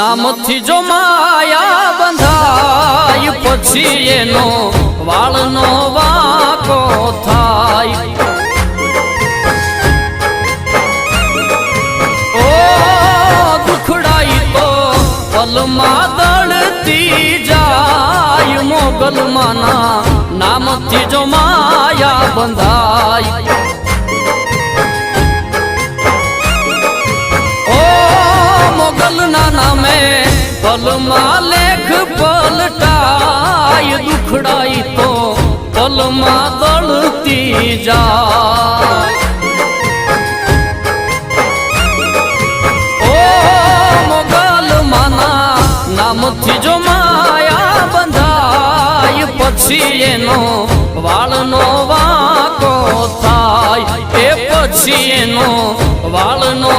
નામથી જો માયા બંધાય પછી એનો વાળનો વાંકો થાય ઓ દુખડાઈ તો પલમાં દળતી જાય મોગલમાના નામથી જો માયા બંધાય મોગલના નામે પલમાં લેખ પલટાય દુખડાઈ તો પલમાં દળતી જાય ઓ મોગલમાના નામથી જો માયા બંધાય પછી એનો વાળનો વાંકો થાય એ પછી એનો વાળનો